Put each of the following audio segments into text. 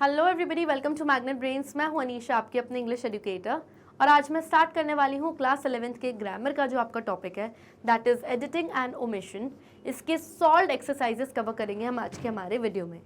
Hello everybody, welcome to Magnet Brains. मैं हूं अनीशा, आपकी अपनी इंग्लिश एजुकेटर, और आज मैं स्टार्ट करने वाली हूं क्लास 11th के ग्रामर का जो आपका टॉपिक है, that is editing and omission. इसके सॉल्व्ड एक्सरसाइजेस कवर करेंगे हम आज के हमारे वीडियो में।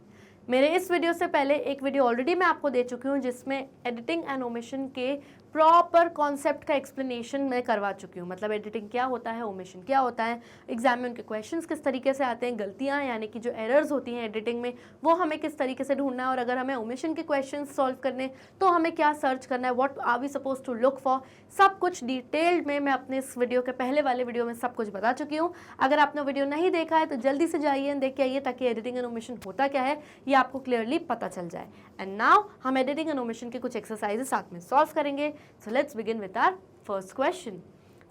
मेरे इस वीडियो से पहले एक वीडियो ऑलरेडी मैं आपको दे चुकी हूँ जिसमें एडिटिंग एंड ओमिशन के प्रॉपर कॉन्सेप्ट का एक्सप्लेनेशन मैं करवा चुकी हूँ। मतलब एडिटिंग क्या होता है, ओमिशन क्या होता है, एग्जाम में उनके क्वेश्चंस किस तरीके से आते हैं, गलतियाँ यानी कि जो एरर्स होती हैं एडिटिंग में वो हमें किस तरीके से ढूंढना है, और अगर हमें ओमिशन के क्वेश्चंस सॉल्व करने तो हमें क्या सर्च करना है, what are we suppose to look for, सब कुछ डिटेल्ड में मैं अपने इस वीडियो के पहले वाले वीडियो में सब कुछ बता चुकी हूँ। अगर आपने वीडियो नहीं देखा है तो जल्दी से जाइए देख के आइए, ताकि एडिटिंग एंड ओमिशन होता क्या है ये आपको क्लियरली पता चल जाए। एंड नाउ हम एडिटिंग एंड ओमिशन के कुछ एक्सरसाइजेस साथ में सॉल्व करेंगे। So let's begin with our first question.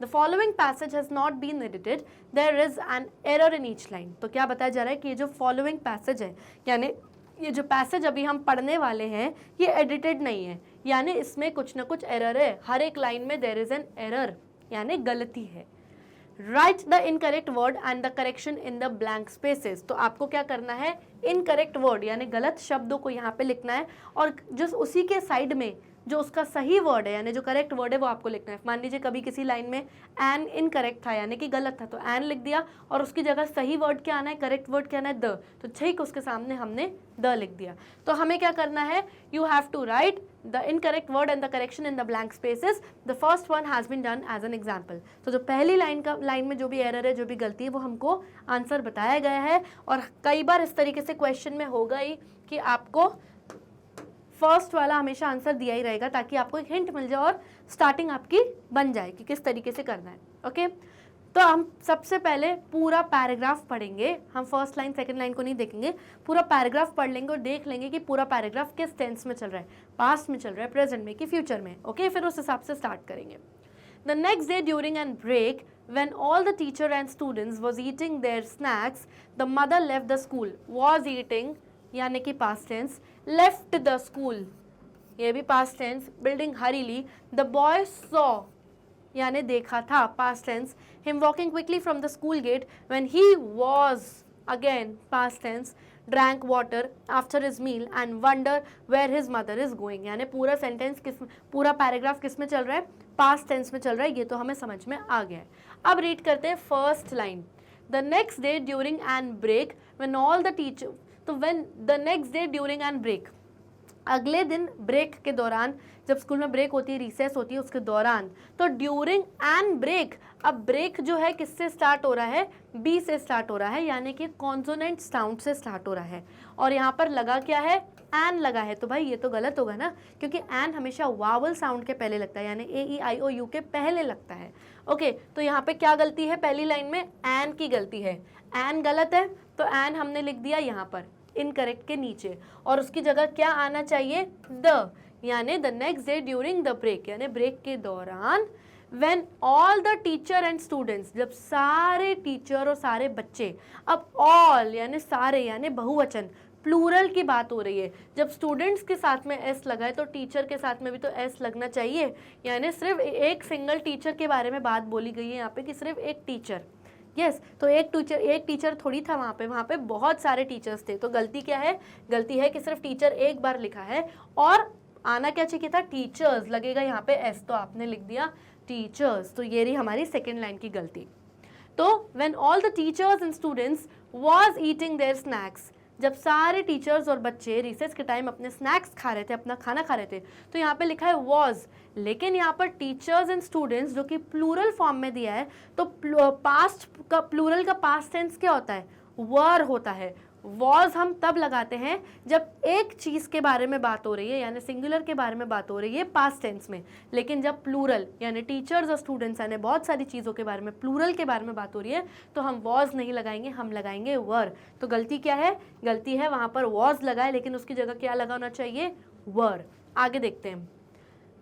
The following passage has not been edited. There is an error in each line. तो क्या बताया जा रहा है कि ये जो following passage है, यानी ये जो पैसेज अभी हम पढ़ने वाले हैं ये एडिटेड नहीं है, यानी इसमें कुछ ना कुछ एरर है। हर एक लाइन में देयर इज एन एरर, यानी गलती है। Right the incorrect word and the correction in the blank spaces. तो आपको क्या करना है, इनकरेक्ट वर्ड यानी गलत शब्दों को यहाँ पे लिखना है, और जो उसी के साइड में जो उसका सही वर्ड है यानी जो करेक्ट वर्ड है वो आपको लिखना है। मान लीजिए कभी किसी लाइन में एन इनकरेक्ट था यानी कि गलत था, तो एन लिख दिया और उसकी जगह सही वर्ड क्या आना है, करेक्ट वर्ड क्या आना है, द, तो ठीक उसके सामने हमने द लिख दिया। तो हमें क्या करना है, you have to write the incorrect word and the correction in the blank spaces. The first one has been done as an example. तो जो पहली लाइन में जो भी एरर है, जो भी गलती है, वो हमको आंसर बताया गया है। और कई बार इस तरीके से क्वेश्चन में होगा ही कि आपको फर्स्ट वाला हमेशा आंसर दिया ही रहेगा, ताकि आपको एक हिंट मिल जाए और स्टार्टिंग आपकी बन जाए कि किस तरीके से करना है। ओके, तो हम सबसे पहले पूरा पैराग्राफ पढ़ेंगे। हम फर्स्ट लाइन सेकंड लाइन को नहीं देखेंगे, पूरा पैराग्राफ पढ़ लेंगे और देख लेंगे कि पूरा पैराग्राफ किस टेंस में चल रहा है, पास्ट में चल रहा है, प्रेजेंट में कि फ्यूचर में। ओके, फिर उस हिसाब से स्टार्ट करेंगे। The next day during an break, when all the teacher and students was eating their snacks, the mother left the school. Was eating यानी कि past tense, left the school ये भी पास्ट टेंस, बिल्डिंग हरीली, the boy saw यानी देखा था, past tense, him walking quickly from the school gate when he was, again past tense, drank water after his meal and wonder where his mother is going. यानी पूरा sentence पूरा paragraph किस में चल रहा है, पास्ट टेंस में चल रहा है। ये तो हमें समझ में आ गया है। अब रीड करते हैं first line. The next day during an break when all the teacher, तो when the next day during an break, अगले दिन ब्रेक के दौरान, जब स्कूल में ब्रेक होती है, रिसेस होती है, उसके दौरान, तो ड्यूरिंग एन ब्रेक, अब ब्रेक जो है किससे स्टार्ट हो रहा है, बी से स्टार्ट हो रहा है, यानी कि कॉन्सोनेंट साउंड से स्टार्ट हो रहा है। और यहाँ पर लगा क्या है, एन लगा है। तो भाई ये तो गलत होगा ना, क्योंकि एन हमेशा वावल साउंड के पहले लगता है, यानी ए ई आई ओ यू के पहले लगता है। ओके, तो यहाँ पे क्या गलती है, पहली लाइन में एन की गलती है, एन गलत है, तो एन हमने लिख दिया यहाँ पर इनकरेक्ट के नीचे, और उसकी जगह क्या आना चाहिए, द, यानी the next day during the break, यानी ब्रेक के दौरान, when all the teacher and students, जब सारे टीचर और सारे बच्चे, अब ऑल यानी सारे यानी बहुवचन, प्लूरल की बात हो रही है। जब स्टूडेंट्स के साथ में एस लगा है तो टीचर के साथ में भी तो एस लगना चाहिए, यानी सिर्फ एक सिंगल टीचर के बारे में बात बोली गई है यहाँ पे कि सिर्फ एक टीचर। यस, तो एक टीचर थोड़ी था वहाँ पे बहुत सारे टीचर्स थे। तो गलती क्या है, गलती है कि सिर्फ टीचर एक बार लिखा है, और आना क्या चाहिए था, टीचर्स, लगेगा यहाँ पे एस, तो आपने लिख दिया टीचर्स। तो ये रही हमारी सेकेंड लाइन की गलती। तो when all the teachers and students was eating their snacks, जब सारे टीचर्स और बच्चे रिसेस के टाइम अपने स्नैक्स खा रहे थे, अपना खाना खा रहे थे, तो यहाँ पे लिखा है वॉज, लेकिन यहाँ पर टीचर्स एंड स्टूडेंट्स जो कि प्लूरल फॉर्म में दिया है, तो पास्ट का, प्लूरल का पास्ट टेंस क्या होता है, वर होता है। वॉज हम तब लगाते हैं जब एक चीज़ के बारे में बात हो रही है, यानी सिंगुलर के बारे में बात हो रही है पास्ट टेंस में, लेकिन जब प्लूरल यानी टीचर्स और स्टूडेंट्स यानी बहुत सारी चीज़ों के बारे में, प्लूरल के बारे में बात हो रही है, तो हम वॉज नहीं लगाएंगे, हम लगाएंगे वर। तो गलती क्या है, गलती है वहाँ पर वॉज लगा है, लेकिन उसकी जगह क्या लगाना चाहिए, वर। आगे देखते हैं।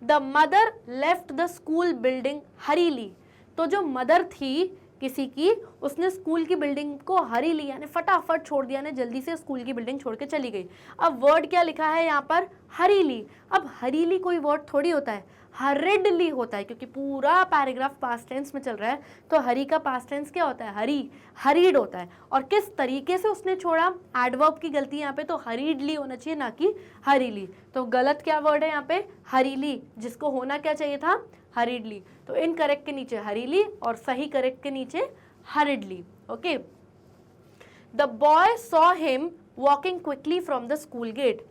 The mother left the school building हरीली, तो जो मदर थी किसी की, उसने स्कूल की बिल्डिंग को हरीली यानी फटाफट छोड़ दिया, ने जल्दी से स्कूल की बिल्डिंग छोड़ के चली गई। अब वर्ड क्या लिखा है यहाँ पर, हरीली। अब हरीली कोई वर्ड थोड़ी होता है, हरिडली होता है, क्योंकि पूरा पैराग्राफ पास्ट टेंस में चल रहा है, तो हरी का पास्ट टेंस क्या होता है, हरी, हरीड होता है। और किस तरीके से उसने छोड़ा, एडवर्ब की गलती यहाँ पे, तो हरीडली होना चाहिए ना कि हरीली। तो गलत क्या वर्ड है यहाँ पे, हरीली, जिसको होना क्या चाहिए था, हरीडली। तो इनकरेक्ट के नीचे हरीली और सही करेक्ट के नीचे hurriedly. Okay. The boy saw him walking quickly from the school gate.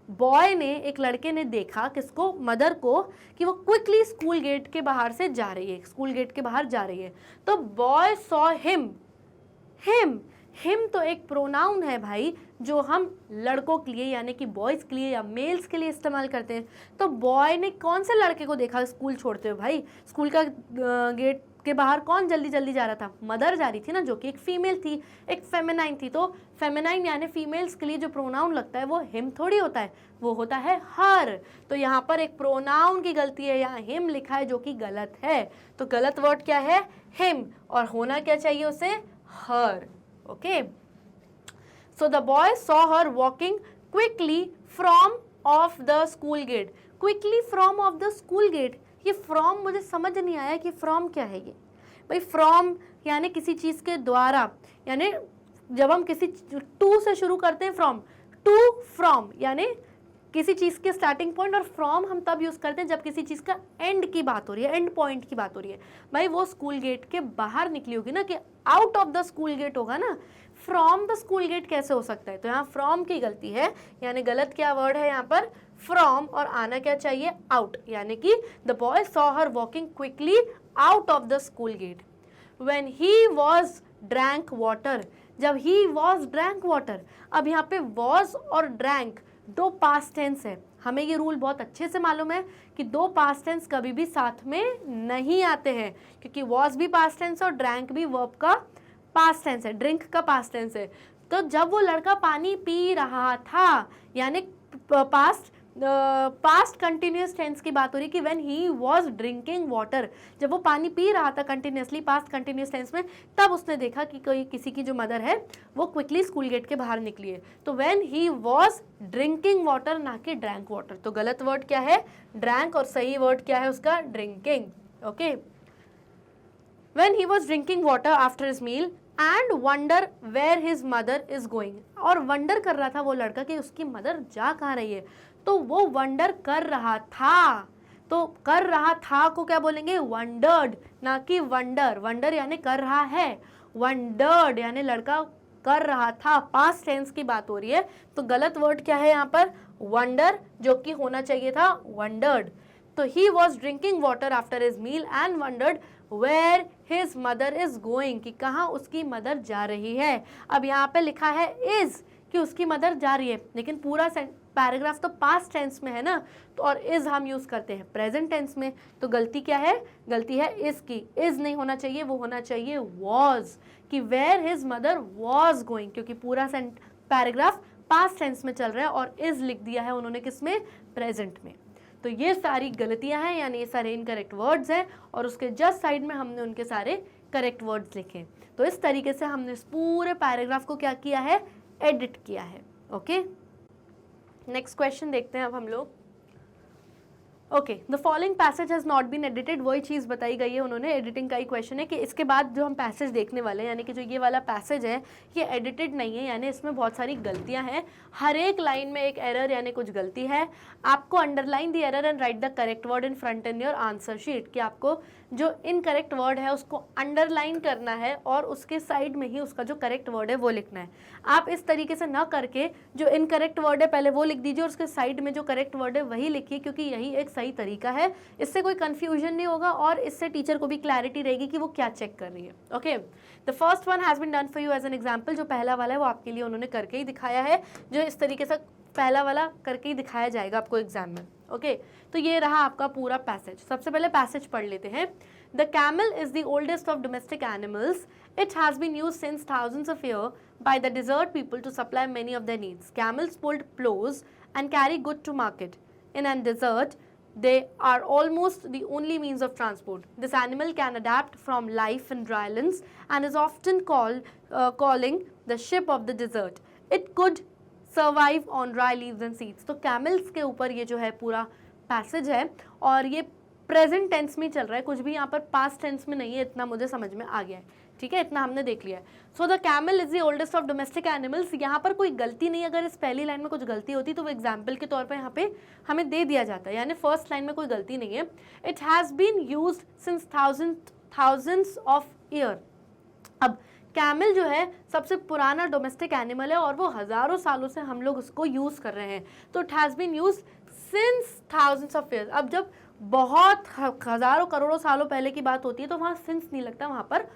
Boy ने, एक लड़के ने देखा किसको, मदर को, कि वो क्विकली स्कूल गेट के बाहर से जा रही है, स्कूल गेट के बाहर जा रही है। तो boy saw him, him, him तो एक प्रोनाउन है भाई, जो हम लड़कों के लिए यानी कि बॉयज़ के लिए या मेल्स के लिए इस्तेमाल करते हैं। तो बॉय ने कौन से लड़के को देखा स्कूल छोड़ते हुए, भाई स्कूल का गेट के बाहर कौन जल्दी जल्दी जा रहा था, मदर जा रही थी ना, जो कि एक फीमेल थी, एक फेमिनाइन थी। तो फेमिनाइन यानी फीमेल्स के लिए जो प्रोनाउन लगता है वो हिम थोड़ी होता है, वो होता है हर। तो यहाँ पर एक प्रोनाउन की गलती है, यहाँ हिम लिखा है जो कि गलत है। तो गलत वर्ड क्या है, हिम, और होना क्या चाहिए उसे, her. Okay. So the boy saw her walking quickly from of the school gate. Quickly from of the school gate, ये फ्रॉम मुझे समझ नहीं आया कि फ्रॉम क्या है ये। भाई फ्रॉम यानी किसी चीज़ के द्वारा, यानी जब हम किसी टू से शुरू करते हैं, फ्रॉम टू, फ्रॉम यानी किसी चीज़ के स्टार्टिंग पॉइंट, और फ्रॉम हम तब यूज़ करते हैं जब किसी चीज़ का एंड की बात हो रही है, एंड पॉइंट की बात हो रही है। भाई वो स्कूल गेट के बाहर निकली होगी ना, कि out of the school gate होगा ना, फ्रॉम द स्कूल गेट कैसे हो सकता है। तो यहाँ फ्रॉम की गलती है, यानी गलत क्या वर्ड है यहाँ पर, फ्रॉम, और आना क्या चाहिए, आउट, यानी कि the boy saw her walking quickly out of the school gate. When he was drank water, जब ही वॉज ड्रैंक वाटर, अब यहाँ पे वॉज और ड्रैंक दो पास्ट टेंस है। हमें ये रूल बहुत अच्छे से मालूम है कि दो पास्ट टेंस कभी भी साथ में नहीं आते हैं, क्योंकि वॉज भी पास्ट टेंस और ड्रैंक भी वर्ब का पास्ट टेंस है, ड्रिंक का पास्ट टेंस है। तो जब वो लड़का पानी पी रहा था, यानी पास्ट कंटिन्यूस टेंस की बात हो रही है कि when he was drinking water, जब वो पानी पी रहा था कंटिन्यूसली पास्ट कंटिन्यूस टेंस में, तब उसने देखा कि कोई किसी की जो मदर है वो क्विकली स्कूल गेट के बाहर निकली है। तो when he was drinking water, ना कि ड्रैंक वाटर। तो गलत वर्ड क्या है, ड्रैंक, और सही वर्ड क्या है उसका, drinking. Okay. When he was drinking water after his meal and wonder where his mother is going, और वंडर कर रहा था वो लड़का कि उसकी मदर जा कहाँ रही है। तो वो वंडर कर रहा था, तो कर रहा था को क्या बोलेंगे, वंडर्ड, ना कि वंडर। वंडर यानी कर रहा है, वंडर्ड यानी लड़का कर रहा था, पास्ट टेंस की बात हो रही है। तो गलत वर्ड क्या है यहाँ पर, वंडर, जो कि होना चाहिए था वंडर्ड। तो he was drinking water after his meal and wondered where his mother is going, कि कहाँ उसकी मदर जा रही है। अब यहाँ पे लिखा है इज, कि उसकी मदर जा रही है, लेकिन पूरा पैराग्राफ तो पास्ट टेंस में है ना, तो और इज हम यूज करते हैं प्रेजेंट टेंस में। तो गलती क्या है, गलती है इज की, इज नहीं होना चाहिए, वो होना चाहिए वॉज, कि where his mother was going, क्योंकि पूरा पैराग्राफ पास्ट टेंस में चल रहा है और इज लिख दिया है उन्होंने किसमें, प्रेजेंट में। तो ये सारी गलतियां हैं, यानी ये सारे इनकरेक्ट वर्ड्स हैं, और उसके जस्ट साइड में हमने उनके सारे करेक्ट वर्ड्स लिखे। तो इस तरीके से हमने इस पूरे पैराग्राफ को क्या किया है, एडिट किया है। ओके, नेक्स्ट क्वेश्चन देखते हैं अब हम लोग। Okay, the following passage has not been edited, वही चीज़ बताई गई है उन्होंने, एडिटिंग का ही क्वेश्चन है कि इसके बाद जो हम पैसेज देखने वाले हैं, यानी कि जो ये वाला पैसेज है ये एडिटेड नहीं है, यानी इसमें बहुत सारी गलतियां हैं, हर एक लाइन में एक एरर यानी कुछ गलती है। आपको underline the error and right the correct word in front in your answer sheet, कि आपको जो इनकरेक्ट वर्ड है उसको अंडरलाइन करना है और उसके साइड में ही उसका जो करेक्ट वर्ड है वो लिखना है। आप इस तरीके से ना करके जो इनकरेक्ट वर्ड है पहले वो लिख दीजिए और उसके साइड में जो करेक्ट वर्ड है वही लिखिए, क्योंकि यही एक सही तरीका है। इससे कोई कंफ्यूजन नहीं होगा और इससे टीचर को भी क्लैरिटी रहेगी कि वो क्या चेक कर रही है। Okay, the first one has been done for you as an example, जो पहला वाला है वो आपके लिए उन्होंने करके ही दिखाया है, जो इस तरीके से पहला वाला करके ही दिखाया जाएगा आपको एग्जाम में। ओके, तो ये रहा आपका पूरा पैसेज। सबसे पहले पैसेज पढ़ लेते हैं। The camel is the oldest of domestic animals. It has been used since thousands of years by the desert people to supply many of their needs. Camels pulled plows and carry goods to market. In a desert, they are almost the only means of transport. This animal can adapt from life in drylands and is often calling the ship of the desert. It could survive on dry leaves and seeds. तो camels के ऊपर ये जो है पूरा passage है और ये प्रेजेंट टेंस में चल रहा है, कुछ भी यहाँ पर पास्ट टेंस में नहीं है, इतना मुझे समझ में आ गया है, ठीक है, इतना हमने देख लिया है। So the camel is the oldest of domestic animals. यहाँ पर कोई गलती नहीं, अगर इस पहली लाइन में कुछ गलती होती तो वो एग्जाम्पल के तौर पर यहाँ पे हमें दे दिया जाता है, यानी फर्स्ट लाइन में कोई गलती नहीं है। It has been used since thousands of year. अब कैमल जो है सबसे पुराना डोमेस्टिक एनिमल है और वो हज़ारों सालों से हम लोग उसको यूज़ कर रहे हैं, तो it has been use since thousands of years. अब जब बहुत हज़ारों करोड़ों सालों पहले की बात होती है तो वहाँ सिंस नहीं लगता, वहाँ पर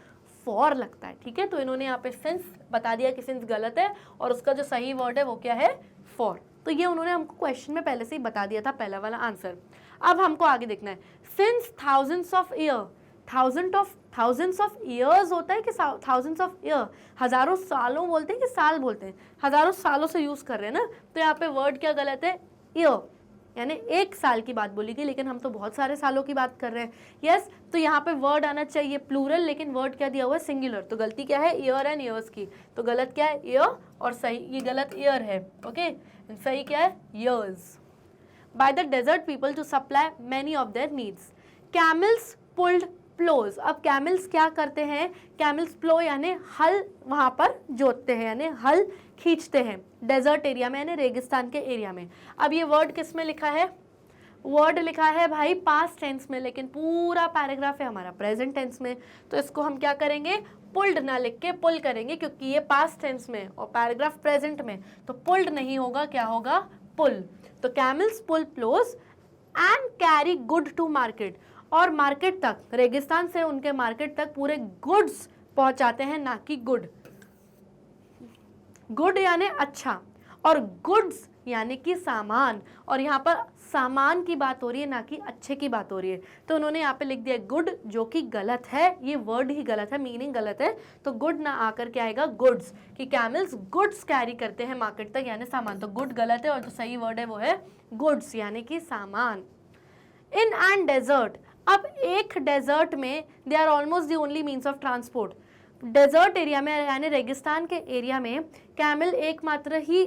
फॉर लगता है, ठीक है। तो इन्होंने यहाँ पे सिंस बता दिया कि सिंस गलत है और उसका जो सही वर्ड है वो क्या है, फॉर। तो ये उन्होंने हमको क्वेश्चन में पहले से ही बता दिया था, पहला वाला आंसर। अब हमको आगे देखना है, since thousands of year, thousands of years होता है कि थाउजेंड्स ऑफ ईयर, हज़ारों सालों बोलते हैं कि साल बोलते हैं, हज़ारों सालों से यूज़ कर रहे हैं ना, तो यहाँ पे वर्ड क्या गलत है, ईयर, यानी एक साल की बात बोली गई, लेकिन हम तो बहुत सारे सालों की बात कर रहे हैं। यस, तो यहाँ पे वर्ड आना चाहिए प्लूरल, लेकिन वर्ड क्या दिया हुआ है, सिंगुलर, तो गलती क्या है, ईयर एंड ईयर्स की, तो गलत क्या है, ईयर, और सही ये गलत ईयर है, ओके, सही क्या है, years. By the desert people to supply many of their needs, camels pulled ploughs. अब कैमल्स क्या करते हैं, कैमल्स प्लो यानी हल वहाँ पर जोतते हैं, यानी हल खींचते हैं डेजर्ट एरिया में, यानी रेगिस्तान के एरिया में। अब ये वर्ड किस में लिखा है, वर्ड लिखा है भाई पास्ट टेंस में, लेकिन पूरा पैराग्राफ है हमारा प्रेजेंट टेंस में, तो इसको हम क्या करेंगे, पुल्ड ना लिख के पुल करेंगे, क्योंकि ये पास्ट टेंस में और पैराग्राफ प्रेजेंट में, तो पुल्ड नहीं होगा, क्या होगा, पुल। तो camels pull ploughs and carry good to market, और मार्केट तक, रेगिस्तान से उनके मार्केट तक पूरे गुड्स पहुंचाते हैं, ना कि गुड। गुड यानी अच्छा, और गुड्स यानी कि सामान, और यहाँ पर सामान की बात हो रही है, ना कि अच्छे की बात हो रही है, तो उन्होंने यहाँ पे लिख दिया गुड, जो कि गलत है, ये वर्ड ही गलत है, मीनिंग गलत है, तो गुड ना आकर के आएगा गुड्स, कि कैमल्स गुड्स कैरी करते हैं मार्केट तक, यानी सामान, तो गुड गलत है और जो सही वर्ड है वो है गुड्स, यानी कि सामान। इन एंड डेजर्ट, अब एक डेजर्ट में they are almost the only means of transport, desert area में यानी रेगिस्तान के एरिया में कैमल एकमात्र ही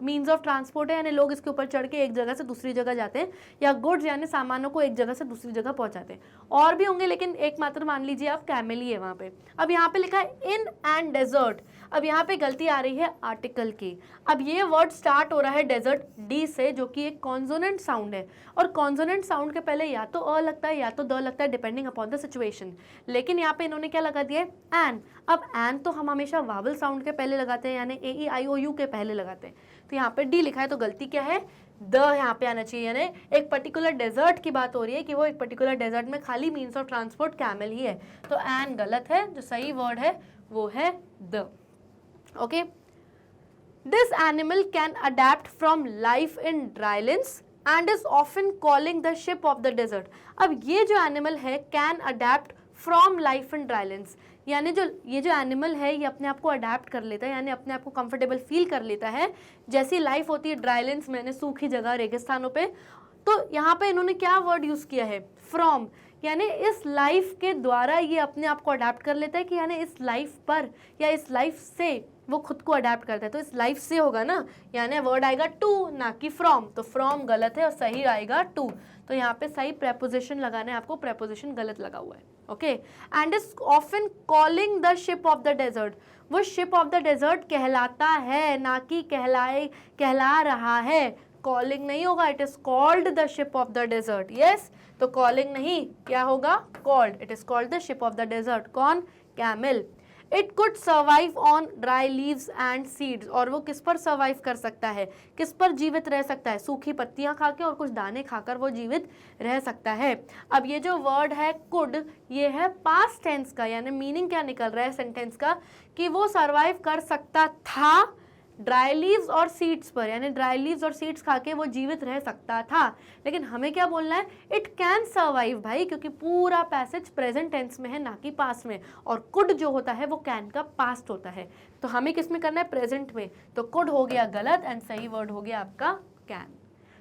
मीन्स ऑफ ट्रांसपोर्ट है, यानी लोग इसके ऊपर चढ़ के एक जगह से दूसरी जगह जाते हैं, या गुड्स यानी सामानों को एक जगह से दूसरी जगह पहुंचाते हैं, और भी होंगे लेकिन एकमात्र मान लीजिए आप कैमल ही है वहाँ पे। अब यहाँ पे लिखा है इन एंड डेजर्ट, अब यहाँ पे गलती आ रही है आर्टिकल की। अब ये वर्ड स्टार्ट हो रहा है डेजर्ट डी से, जो कि एक कॉन्सोनेंट साउंड है, और कॉन्सोनेंट साउंड के पहले या तो अ लगता है या तो द लगता है, डिपेंडिंग अपॉन द सिचुएशन, लेकिन यहाँ पे इन्होंने क्या लगा दिया है, एन। अब एन तो हम हमेशा वावल साउंड के पहले लगाते हैं, यानी ए ई आई ओ यू के पहले लगाते हैं, तो यहाँ पे डी लिखा है, तो गलती क्या है, द यहाँ पे आना चाहिए, यानी एक पर्टिकुलर डेजर्ट की बात हो रही है कि वो एक पर्टिकुलर डेजर्ट में खाली मीन्स ऑफ ट्रांसपोर्ट कैमल ही है, तो एन गलत है, जो सही वर्ड है वो है the, okay. This animal can adapt from life in drylands and is often calling the ship of the desert. अब ये जो एनिमल है can adapt from life in drylands, यानी जो ये जो एनिमल है ये अपने आप को अडेप्ट कर लेता है, यानी अपने आप को कंफर्टेबल फील कर लेता है, जैसी लाइफ होती है ड्राईलैंड्स में, सूखी जगह रेगिस्तानों पे, तो यहाँ पे इन्होंने क्या वर्ड यूज़ किया है, फ्रॉम, यानी इस लाइफ के द्वारा ये अपने आप को अडेप्ट कर लेता है, कि यानी इस लाइफ पर या इस लाइफ से वो खुद को अडेप्ट करता है, तो इस लाइफ से होगा ना, यानी वर्ड आएगा टू, ना कि फ्रॉम, तो फ्रॉम गलत है और सही आएगा टू, तो यहाँ पे सही प्रेपोजिशन लगाना है आपको, प्रेपोजिशन गलत लगा हुआ है, okay. And is often calling the ship of the desert, वो शिप ऑफ द डेजर्ट कहलाता है, ना कि कहला रहा है, कॉलिंग नहीं होगा, it is called the ship of the desert, yes, तो कॉलिंग नहीं, क्या होगा, called, it is called the ship of the desert, कौन, camel. It could survive on dry leaves and seeds, और वो किस पर सर्वाइव कर सकता है, किस पर जीवित रह सकता है, सूखी पत्तियां खा के और कुछ दाने खाकर वो जीवित रह सकता है। अब ये जो वर्ड है कुड, ये है पास्ट टेंस का, यानी मीनिंग क्या निकल रहा है सेंटेंस का, कि वो सर्वाइव कर सकता था ड्राई लीव्स और सीड्स पर, यानी ड्राई लीव्स और सीड्स खा के वो जीवित रह सकता था, लेकिन हमें क्या बोलना है, इट कैन सर्वाइव भाई, क्योंकि पूरा पैसेज प्रेजेंट टेंस में है, ना कि पास्ट में, और कुड जो होता है वो कैन का पास्ट होता है, तो हमें किस में करना है, प्रेजेंट में, तो कुड हो गया गलत एंड सही वर्ड हो गया आपका कैन।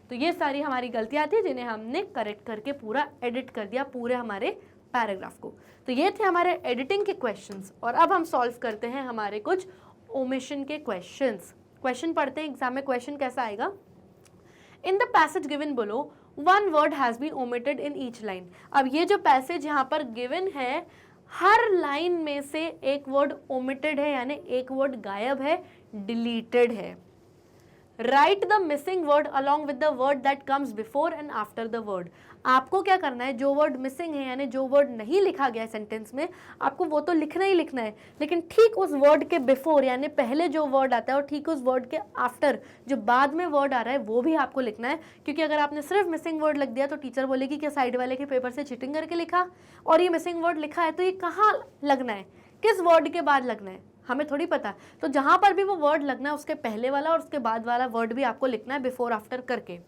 तो ये सारी हमारी गलतियाँ थी जिन्हें हमने करेक्ट करके पूरा एडिट कर दिया पूरे हमारे पैराग्राफ को। तो ये थे हमारे एडिटिंग के क्वेश्चंस, और अब हम सॉल्व करते हैं हमारे कुछ ओमिशन के क्वेश्चन पढ़ते हैं। एग्जाम में क्वेश्चन कैसा आएगा, in the passage given below one word has been omitted in each line. अब ये जो पैसेज यहाँ पर गिवन है, हर लाइन में से एक वर्ड ओमिटेड है, यानी एक वर्ड गायब है, डिलीटेड है। Right the missing word along with the word that comes before and after the word. आपको क्या करना है, जो वर्ड मिसिंग है यानी जो वर्ड नहीं लिखा गया है सेंटेंस में, आपको वो तो लिखना ही लिखना है, लेकिन ठीक उस वर्ड के बिफोर यानी पहले जो वर्ड आता है और ठीक उस वर्ड के आफ्टर जो बाद में वर्ड आ रहा है वो भी आपको लिखना है। क्योंकि अगर आपने सिर्फ मिसिंग वर्ड लिख दिया तो टीचर बोलेगी कि साइड वाले के पेपर से चीटिंग करके लिखा, और ये मिसिंग वर्ड लिखा है तो ये कहाँ लगना है, किस वर्ड के बाद लगना है, हमें थोड़ी पता। तो जहां पर भी वो वर्ड लगना है उसके पहले वाला और उसके बाद वाला वर्ड भी आपको लिखना है बिफोर आफ्टर करके।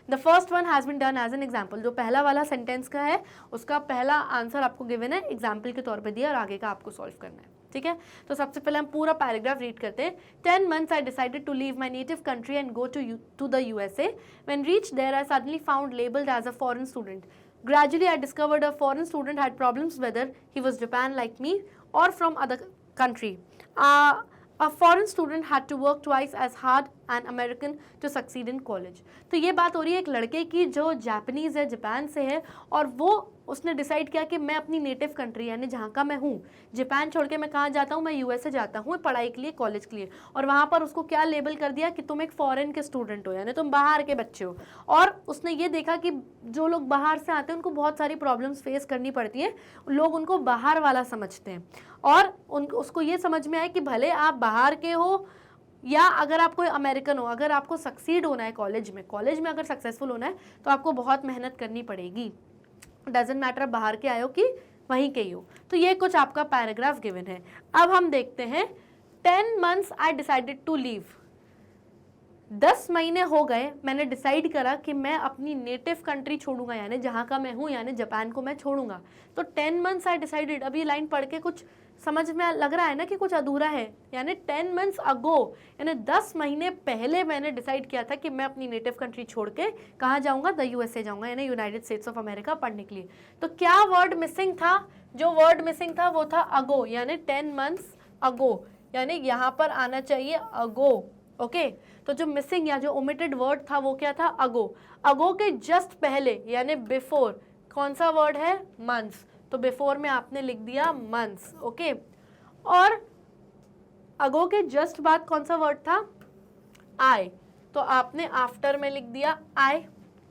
The first one has been done as an example. जो पहला वाला सेंटेंस का है उसका पहला आंसर आपको गिवन है, एग्जाम्पल के तौर पे दिया और आगे का आपको सॉल्व करना है, ठीक है। तो सबसे पहले हम पूरा पैराग्राफ रीड करते हैं। 10 months I decided to leave my native country and go to the USA. When reached there, I suddenly found labeled as a foreign student. Gradually, I discovered a foreign student had problems whether he was Japan like me or from other country. A foreign student had to work twice as hard an American to succeed in college. तो ये बात हो रही है एक लड़के की जो जापानीज है, जापान से है, और वो उसने डिसाइड किया कि मैं अपनी नेटिव कंट्री यानी जहाँ का मैं हूँ, जापान छोड़ के मैं कहाँ जाता हूँ, मैं यूएसए जाता हूँ पढ़ाई के लिए, कॉलेज के लिए। और वहाँ पर उसको क्या लेबल कर दिया कि तुम एक फॉरेन के स्टूडेंट हो, यानी तुम बाहर के बच्चे हो। और उसने ये देखा कि जो लोग बाहर से आते हैं उनको बहुत सारी प्रॉब्लम्स फेस करनी पड़ती है, लोग उनको बाहर वाला समझते हैं। और उसको ये समझ में आया कि भले आप बाहर के हो या अगर आप कोई अमेरिकन हो, अगर आपको सक्सीड होना है कॉलेज में अगर सक्सेसफुल होना है तो आपको बहुत मेहनत करनी पड़ेगी। डजेंट मैटर आप बाहर के आए हो कि वहीं के ही हो। तो ये कुछ आपका पैराग्राफ गिवन है। अब हम देखते हैं 10 months I decided to leave। 10 महीने हो गए, मैंने डिसाइड करा कि मैं अपनी नेटिव कंट्री छोड़ूंगा, यानी जहाँ का मैं हूँ यानी जापान को मैं छोड़ूंगा। तो 10 months I decided, अब ये लाइन पढ़ के कुछ समझ में लग रहा है ना कि कुछ अधूरा है, यानी 10 months ago यानी 10 महीने पहले मैंने डिसाइड किया था कि मैं अपनी नेटिव कंट्री छोड़ के कहाँ जाऊँगा, द यूएसए जाऊँगा, यानी यूनाइटेड स्टेट्स ऑफ अमेरिका पढ़ने के लिए। तो क्या वर्ड मिसिंग था, जो वर्ड मिसिंग था वो था अगो, यानी 10 months ago, यानी यहाँ पर आना चाहिए अगो। ओके तो जो मिसिंग या जो ओमिटेड वर्ड था वो क्या था, अगो। अगो के जस्ट पहले यानी बिफोर कौन सा वर्ड है, मंथ्स, तो बिफोर में आपने लिख दिया मंथ्स। ओके और अगो के जस्ट बाद कौन सा वर्ड था, आई, तो आपने आफ्टर में लिख दिया आई।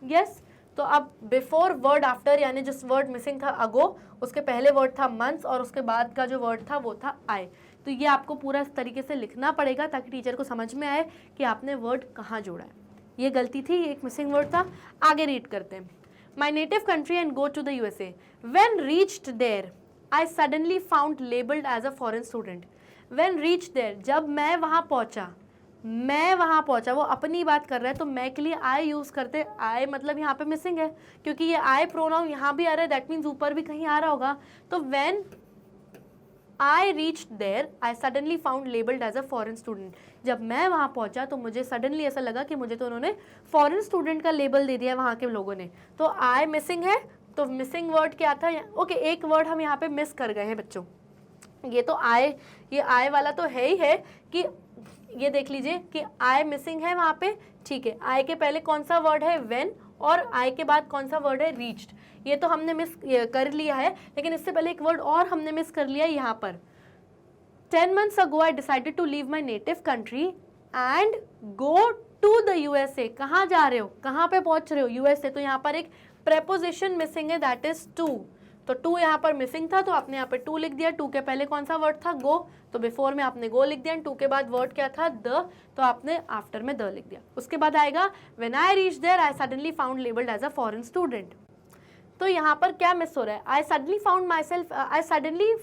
यस तो अब बिफोर वर्ड आफ्टर यानी जिस वर्ड मिसिंग था अगो, उसके पहले वर्ड था मंथ्स और उसके बाद का जो वर्ड था वो था आई। तो ये आपको पूरा इस तरीके से लिखना पड़ेगा ताकि टीचर को समझ में आए कि आपने वर्ड कहाँ जोड़ा है। ये गलती थी, ये एक मिसिंग वर्ड था। आगे रीड करते हैं। My native country and go to the USA. When reached there, I suddenly found labeled as a foreign student. When reached there, जब मैं वहाँ पहुँचा, वो अपनी बात कर रहा है तो मैं के लिए I यूज़ करते, I मतलब यहाँ पे मिसिंग है क्योंकि ये I प्रोनाउन यहाँ भी आ रहा है, दैट मीन्स ऊपर भी कहीं आ रहा होगा। तो when I reached there, I suddenly found labeled as a foreign student. जब मैं वहाँ पहुँचा तो मुझे सडनली ऐसा लगा कि मुझे तो उन्होंने फॉरेन स्टूडेंट का लेबल दे दिया वहाँ के लोगों ने। तो आई मिसिंग है, तो मिसिंग वर्ड क्या था, ओके एक वर्ड हम यहाँ पे मिस कर गए हैं बच्चों। ये तो ये आई वाला तो है ही है कि ये देख लीजिए कि आई मिसिंग है वहाँ पे, ठीक है। आई के पहले कौन सा वर्ड है, व्हेन, और आई के बाद कौन सा वर्ड है, रीच्ड। ये तो हमने मिस कर लिया है, लेकिन इससे पहले एक वर्ड और हमने मिस कर लिया यहाँ पर। 10 months ago I decided to leave my native country and go to the USA। कहाँ जा रहे हो, कहाँ पे पहुँच रहे हो, यूएसए। तो यहाँ पर एक प्रेपोजिशन मिसिंग है, दैट इज टू। तो टू यहाँ पर मिसिंग था तो आपने यहाँ पे टू लिख दिया। टू के पहले कौन सा वर्ड था, गो, तो बिफोर में आपने गो लिख दिया। टू के बाद वर्ड क्या था, द, तो आपने आफ्टर में द लिख दिया। उसके बाद आएगा when I reach there I suddenly found labelled as a foreign student. तो यहाँ पर क्या मिस हो रहा है, I suddenly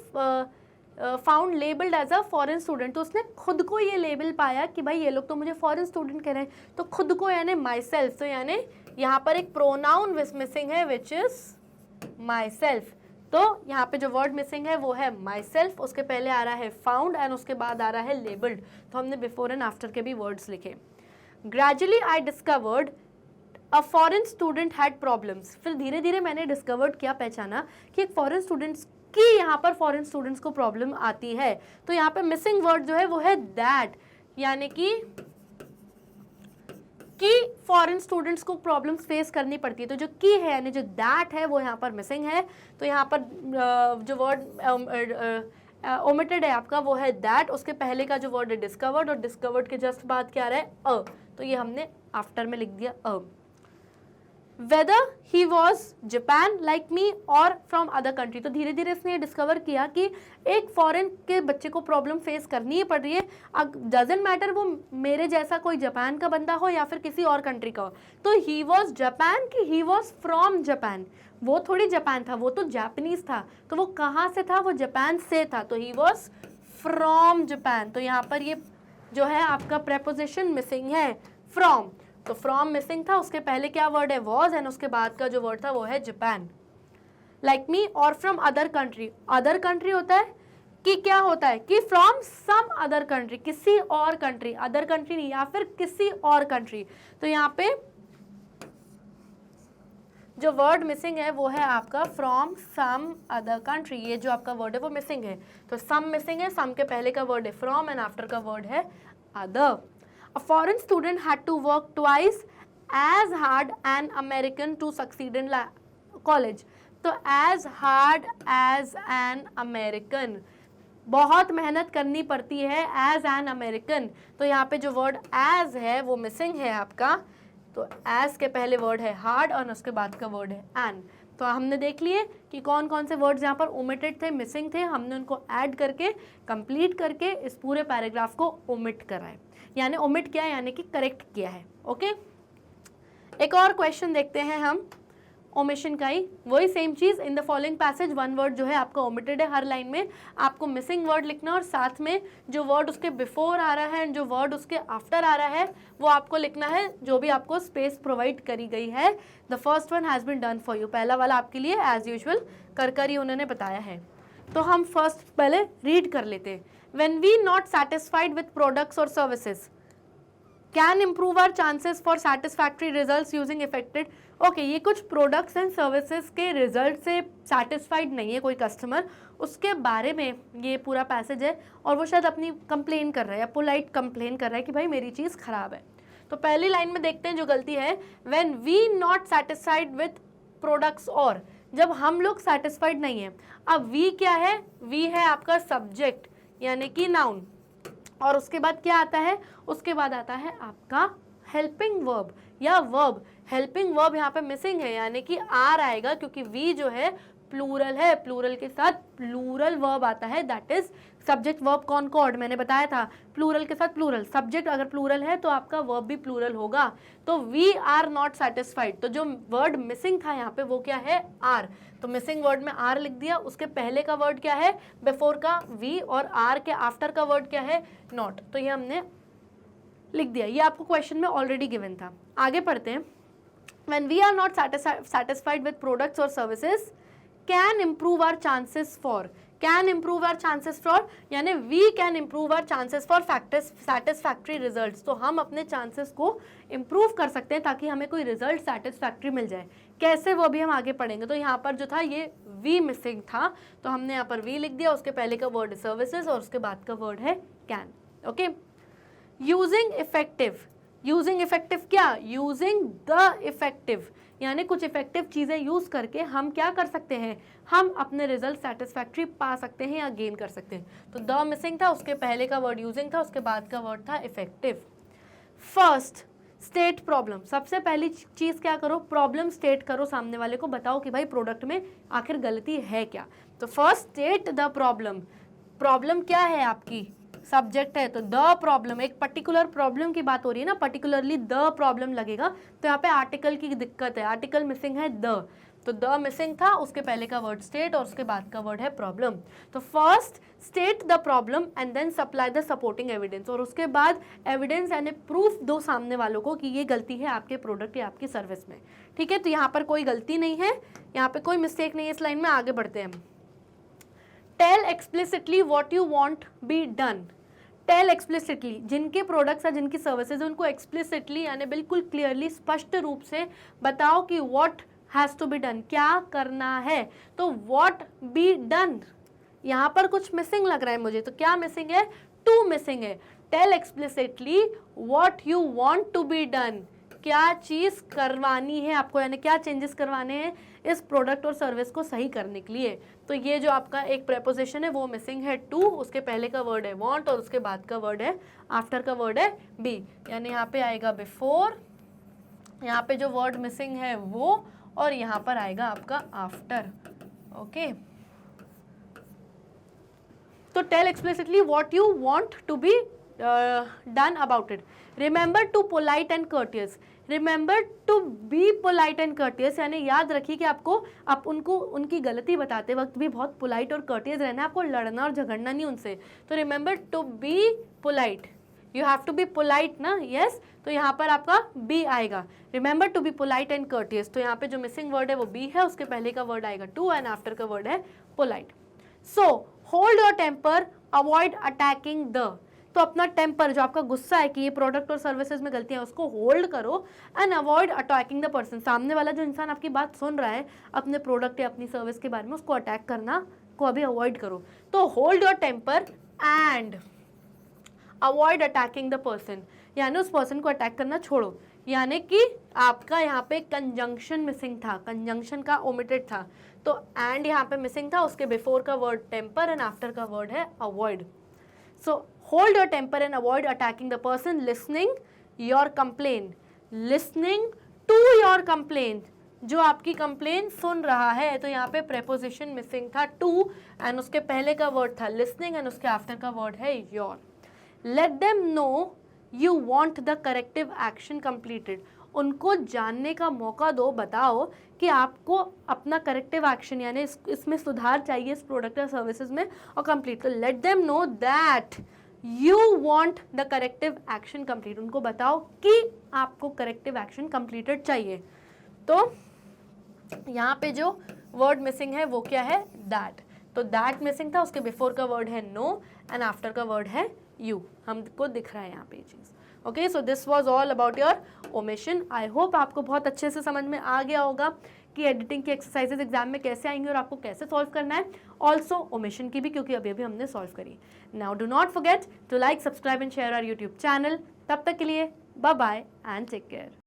found labelled as a foreign student. तो उसने खुद को ये लेबल पाया कि भाई ये लोग तो मुझे फॉरेन स्टूडेंट कह रहे हैं, तो खुद को यानी माई सेल्फ। तो यानी यहाँ पर एक प्रोनाउन मिसिंग है विच इज माई सेल्फ। तो यहाँ पे जो वर्ड मिसिंग है वो है माई सेल्फ, उसके पहले आ रहा है फाउंड एंड उसके बाद आ रहा है लेबल्ड। तो हमने बिफोर एंड आफ्टर के भी वर्ड्स लिखे। Gradually I discovered a foreign student had problems. फिर धीरे धीरे मैंने डिस्कवर्ड किया, पहचाना कि एक फॉरेन स्टूडेंट्स की यहाँ पर फॉरेन स्टूडेंट्स को प्रॉब्लम आती है। तो यहाँ पे मिसिंग वर्ड जो है वो है दैट, यानी कि कि फॉरेन स्टूडेंट्स को प्रॉब्लम्स फेस करनी पड़ती है। तो जो की है यानी जो दैट है वो यहाँ पर मिसिंग है। तो यहाँ पर जो वर्ड ओमिटेड है आपका वो है दैट, उसके पहले का जो वर्ड है डिस्कवर्ड, और डिस्कवर्ड के जस्ट बाद क्या आ रहा है अ, तो ये हमने आफ्टर में लिख दिया अ। Whether he was Japan like me or from other country, तो धीरे धीरे इसने डिस्कवर किया कि एक फॉरेन के बच्चे को प्रॉब्लम फेस करनी ही पड़ रही है, डजेंट मैटर वो मेरे जैसा कोई जापान का बंदा हो या फिर किसी और कंट्री का हो। तो ही वॉज जापान कि ही वॉज फ्रॉम जापान, वो थोड़ी जापान था, वो तो जापानीज था। तो वो कहाँ से था, वो जापान से था, तो ही वॉज फ्रॉम जापान। तो यहाँ पर ये जो है आपका प्रेपोजिशन मिसिंग है फ्रॉम, तो फ्रॉम मिसिंग था, उसके पहले क्या वर्ड है वॉज, एंड उसके बाद का जो वर्ड था वो है जापान। लाइक मी और from other country, other country होता है कि क्या होता है कि फ्रॉम सम अदर कंट्री, किसी और कंट्री, अदर कंट्री नहीं, या फिर किसी और कंट्री। तो यहाँ पे जो वर्ड मिसिंग है वो है आपका फ्रॉम सम अदर कंट्री, ये जो आपका वर्ड है वो मिसिंग है। तो सम मिसिंग है, सम के पहले का वर्ड है फ्रॉम एंड आफ्टर का वर्ड है other. A foreign student had to work twice as hard an American to succeed in college. तो as hard as an American, बहुत मेहनत करनी पड़ती है as an American। तो यहाँ पे जो वर्ड as है वो मिसिंग है आपका, तो as के पहले वर्ड है hard और उसके बाद का वर्ड है an। तो हमने देख लिए कि कौन कौन से वर्ड्स यहाँ पर ओमिटेड थे, मिसिंग थे, हमने उनको ऐड करके कंप्लीट करके इस पूरे पैराग्राफ को ओमिट करा है, यानी ओमिट किया यानी कि करेक्ट किया है। ओके, एक और क्वेश्चन देखते हैं हम ओमिशन का ही, वही सेम चीज। In the following passage one word जो है आपका ओमिटेड है, हर लाइन में आपको मिसिंग वर्ड लिखना और साथ में जो वर्ड उसके बिफोर आ रहा है एंड जो वर्ड उसके आफ्टर आ रहा है वो आपको लिखना है, जो भी आपको स्पेस प्रोवाइड करी गई है। The first one has been done for you, पहला वाला आपके लिए एज यूजुअल कर ही उन्होंने बताया है। तो हम फर्स्ट पहले रीड कर लेते हैं। When we not satisfied with products or services, can improve our chances for satisfactory results using affected। Okay, ये कुछ प्रोडक्ट्स एंड सर्विसेज के रिजल्ट से सेटिस्फाइड नहीं है कोई कस्टमर, उसके बारे में ये पूरा पैसेज है, और वो शायद अपनी कंप्लेन कर रहा है या पोलाइट कंप्लेन कर रहा है कि भाई मेरी चीज़ खराब है। तो पहली लाइन में देखते हैं जो गलती है, when we not satisfied with products, और जब हम लोग सेटिस्फाइड नहीं है। अब वी क्या है, वी है आपका सब्जेक्ट यानी कि नाउन, और उसके बाद क्या आता है, उसके बाद आता है आपका हेल्पिंग वर्ब या वर्ब। हेल्पिंग वर्ब यहाँ पे मिसिंग है यानी कि आर आएगा, क्योंकि वी जो है प्लूरल है, प्लूरल के साथ प्लूरल वर्ब आता है, that is subject verb concord. मैंने बताया था प्लूरल के साथ प्लूरल, सब्जेक्ट अगर प्लूरल है तो आपका वर्ब भी प्लूरल होगा। तो वी आर नॉट सेटिस्फाइड, तो जो वर्ड मिसिंग था यहाँ पे वो क्या है, आर। तो मिसिंग वर्ड में आर लिख दिया, उसके पहले का वर्ड क्या है, बिफोर का वी, और आर के आफ्टर का वर्ड क्या है, नॉट। तो ये हमने लिख दिया, ये आपको क्वेश्चन में ऑलरेडी गिवन था। आगे पढ़ते हैं। When we are not satisfied with products or services, can improve our chances for, can improve our chances for यानी we can improve our chances for satisfactory results। तो हम अपने चांसेस को इम्प्रूव कर सकते हैं ताकि हमें कोई रिजल्ट सेटिस्फैक्ट्री मिल जाए। कैसे, वो भी हम आगे पढ़ेंगे। तो यहाँ पर जो था ये वी मिसिंग था, तो हमने यहाँ पर वी लिख दिया, उसके पहले का वर्ड सर्विसेज और उसके बाद का वर्ड है can. Okay, using effective, using effective क्या, यूजिंग द इफेक्टिव यानी कुछ इफेक्टिव चीज़ें यूज़ करके हम क्या कर सकते हैं, हम अपने रिजल्ट सेटिस्फैक्ट्री पा सकते हैं या गेन कर सकते हैं। तो द मिसिंग था, उसके पहले का वर्ड यूजिंग था, उसके बाद का वर्ड था इफेक्टिव। फर्स्ट स्टेट प्रॉब्लम, सबसे पहली चीज़ क्या करो, प्रॉब्लम स्टेट करो, सामने वाले को बताओ कि भाई प्रोडक्ट में आखिर गलती है क्या। तो first state the problem, problem क्या है आपकी, सब्जेक्ट है तो द प्रॉब्लम, एक पर्टिकुलर प्रॉब्लम की बात हो रही है ना, पर्टिकुलरली द प्रॉब्लम लगेगा। तो यहाँ पे आर्टिकल की दिक्कत है, आर्टिकल मिसिंग है द, तो द मिसिंग था, उसके पहले का वर्ड स्टेट और उसके बाद का वर्ड है प्रॉब्लम। तो first state the problem and then supply the supporting evidence, और उसके बाद एविडेंस यानी प्रूफ दो सामने वालों को कि ये गलती है आपके प्रोडक्ट या आपकी सर्विस में। ठीक है, तो यहाँ पर कोई गलती नहीं है, यहाँ पे कोई मिस्टेक नहीं है इस लाइन में। आगे बढ़ते हैं हम। Tell explicitly what you want be done, tell explicitly, जिनके प्रोडक्ट्स या जिनकी सर्विसेज उनको एक्सप्लिसिटली यानी बिल्कुल क्लियरली स्पष्ट रूप से बताओ कि what has to be done, क्या करना है। तो व्हाट बी डन, यहाँ पर कुछ मिसिंग लग रहा है मुझे, तो क्या मिसिंग है, टू मिसिंग है। Tell explicitly what you want to be done, क्या चीज़ करवानी है आपको, यानी क्या चेंजेस करवाने हैं इस प्रोडक्ट और सर्विस को सही करने के लिए। तो ये जो आपका एक प्रेपोजिशन है वो मिसिंग है टू, उसके पहले का वर्ड है वांट और उसके बाद का वर्ड है, आफ्टर का वर्ड है बी, यानी यहाँ पे आएगा बिफोर, यहाँ पे जो वर्ड मिसिंग है वो, और यहाँ पर आएगा आपका आफ्टर। ओके, तो tell explicitly what you want to be done about it. Remember to polite and courteous, remember to be polite and courteous, यानी याद रखिए कि आपको आप उनको उनकी गलती बताते वक्त भी बहुत पोलाइट और कर्टियस रहना है, आपको लड़ना और झगड़ना नहीं उनसे। तो remember to be polite, you have to be polite ना, यस, तो यहाँ पर आपका बी आएगा, remember to be polite and courteous. तो यहाँ पे जो मिसिंग वर्ड है वो बी है, उसके पहले का वर्ड आएगा टू एंड आफ्टर का वर्ड है polite. So hold your temper, avoid attacking the, तो अपना टेम्पर जो आपका गुस्सा है कि ये प्रोडक्ट और सर्विसेज में गलतियां, उसको होल्ड करो and avoid attacking the person. सामने वाला जो इंसान आपकी बात सुन रहा है अपने प्रोडक्ट या अपनी सर्विस के बारे में, उसको अटैक करना को अभी अवॉइड करो। तो hold your temper and avoid attacking the person, यानी उस पर्सन को अटैक करना छोड़ो। यानी कि आपका यहाँ पे कंजंक्शन मिसिंग था, कंजंक्शन का ओमिटेड था, तो एंड यहाँ पे मिसिंग था, उसके बिफोर का वर्ड टेम्पर एंड आफ्टर का वर्ड है avoid. So hold your temper and avoid attacking the person listening your complain, listening to your complain, जो आपकी कंप्लेन सुन रहा है। तो यहाँ पे प्रेपोजिशन मिसिंग था टू एंड उसके पहले का वर्ड था लिसनिंग एंड उसके आफ्टर का वर्ड है your. Let them know you want the corrective action completed, उनको जानने का मौका दो, बताओ कि आपको अपना करेक्टिव एक्शन यानी इसमें सुधार चाहिए इस प्रोडक्ट या सर्विसेज में और कंप्लीट। तो late them know that you want the corrective action complete, उनको बताओ कि आपको करेक्टिव एक्शन कंप्लीटेड चाहिए। तो यहाँ पे जो वर्ड मिसिंग है वो क्या है, दैट, तो दैट मिसिंग था, उसके बिफोर का वर्ड है नो एंड आफ्टर का वर्ड है यू, हमको दिख रहा है यहाँ पे ये चीज़। Okay, so this was all about your omission. I hope आपको बहुत अच्छे से समझ में आ गया होगा कि एडिटिंग की एक्सरसाइजेज एग्जाम में कैसे आएंगे और आपको कैसे सॉल्व करना है, ऑल्सो ओमिशन की भी, क्योंकि अभी अभी हमने सॉल्व करी। Now do not forget to like, subscribe and share our YouTube channel. तब तक के लिए bye bye and take care.